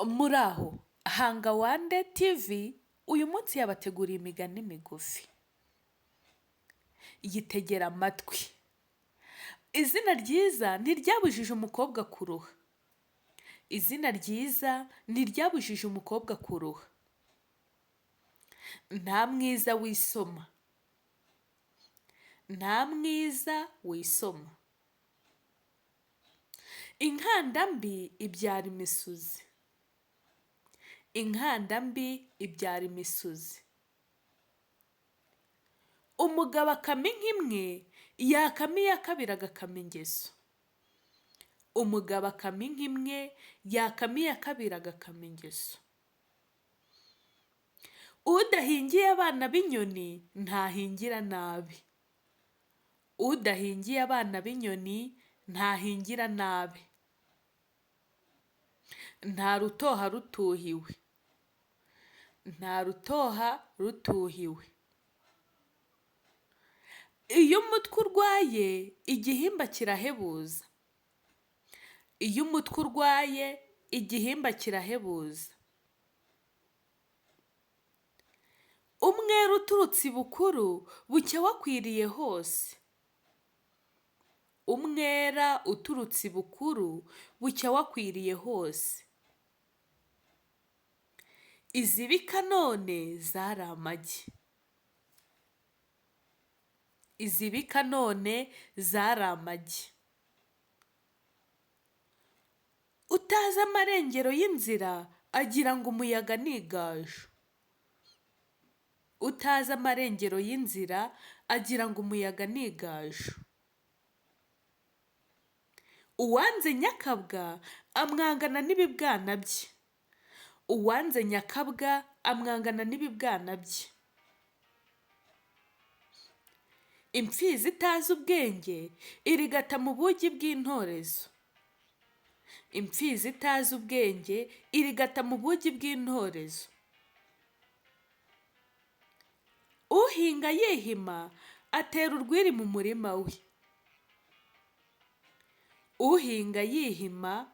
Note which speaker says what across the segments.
Speaker 1: Muraho, Hanga Wande TV uyu munsi yabateguriye imigani migufi. Yitegera amatwi. Izina ryiza ntiryabujije umukobwa kuruha. Izina ryiza ntiryabujije umukobwa kuruha. Nta mwiza wisoma. Nta mwiza wisoma. Inkanda mbi ibyara imisuzi. Inkanda mbi ibyara imisuzi. Umugabo akama inka imwe, yakama iya kabiri agakama ingeso. Umugabo akama inka imwe, yakama iya kabiri agakama ingeso. Udahingiye abana b'inyoni ntahingira nabi. Udahingiye abana b'inyoni ntahingira nabi. Nta rutoha rutuhiwe. Nta rutoha rutuhiwe. Iyo umutwe urwaye igihimba kirahebuza. Iyo umutwe urwaye igihimba kirahebuza. Umwera uturutse ibukuru bucya wakwiriye hose. Umwera uturutse ibukuru bucya wakwiriye hose. Izibika none zari amagi. Izibika none zari amagi. Utazi amarengero y'inzira agira ngo umuyaga ni igaju. Utazi amarengero y'inzira agira ngo umuyaga ni igaju. Uwanze nyakabwa amwangana n'ibibwana bye. Uwanze nyakabwa amwangana n'ibibwana bye. Imfizi itazi ubwenge irigata mu bugi bw'intorezo. Imfizi itazi ubwenge irigata mu bugi bw'intorezo. Uhinga yihima atera urwiri mu murima we. Uhinga yihima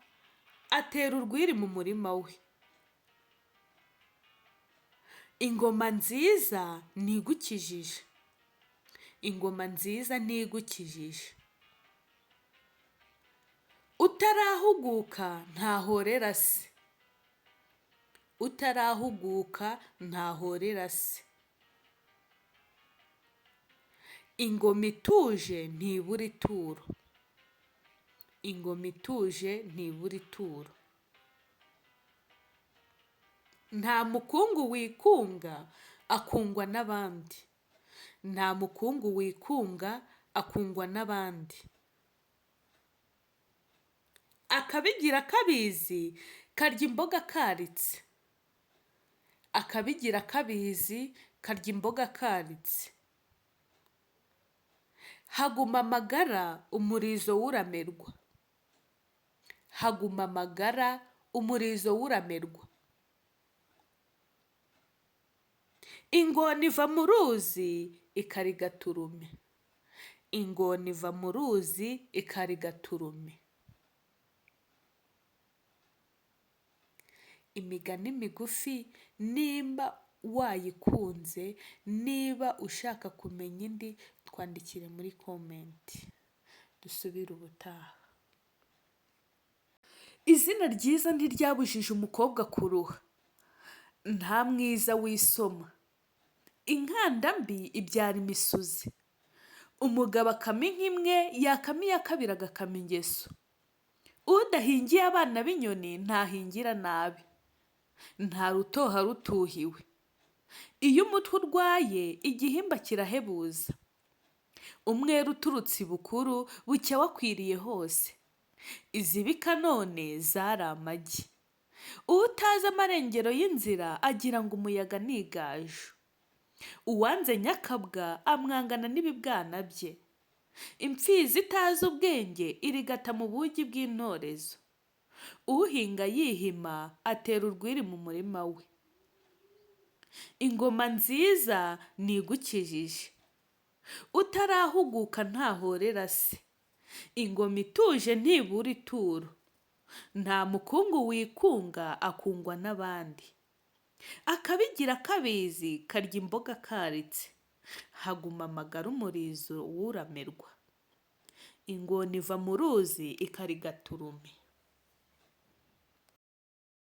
Speaker 1: atera urwiri mu murima we. Ingoma nziza ntigukijije. Ingoma nziza ntigukijije. Utarahuguka ntahorera se. Utarahuguka ntahorera se. Ingoma ituje ntibura ituro. Ingoma ituje ntibura ituro. Nta mukungu wikunga akungwa n'abandi. Nta mukungu wikunga akungwa n'abandi. Akabigira kabizi karya imboga karitse. Akabigira kabizi karya imboga karitse. Haguma amagara umurizo w'uramerwa. Haguma amagara umurizo w'uramerwa. Ingona iva mu ruzi ikarigata urume. Ingona iva mu ruzi ikarigata urume. Imigani migufi nimba wayikunze, niba ushaka kumenya indi twandikire muri komenti. Dusubire ubutaha. Izina ryiza ntiryabujije umukobwa kuruha. Nta mwiza wisoma. Inkanda mbi ibyara imisuzi. Umugabo akama inka imwe, yakama iya kabiri agakama ingeso. Udahingiye abana b'inyoni ntahingira nabi. Nta rutoha rutuhiwe. Iyo umutwe urwaye igihimba kirahebuza. Umwera uturutse ibukuru bucya wakwiriye hose. Izibika none zari amagi. Utazi amarengero y'inzira agira ngo umuyaga ni igaju. Uwanze nyakabwa amwangana n'ibibwana bye. Imfizi itazi ubwenge irigata mu bugi bw'intorezo. Uhinga yihima atera urwiri mu murima we. Ingoma nziza ntigukijije. Utarahuguka ntahorera se. Ingoma ituje ntibura ituro. nta mukungu wikunga akungwa n'abandi. Akabigira kabizi karya imboga karitse, haguma amagara umurizo wuramirwa. Ingona iva mu ruzi ikarigata urume.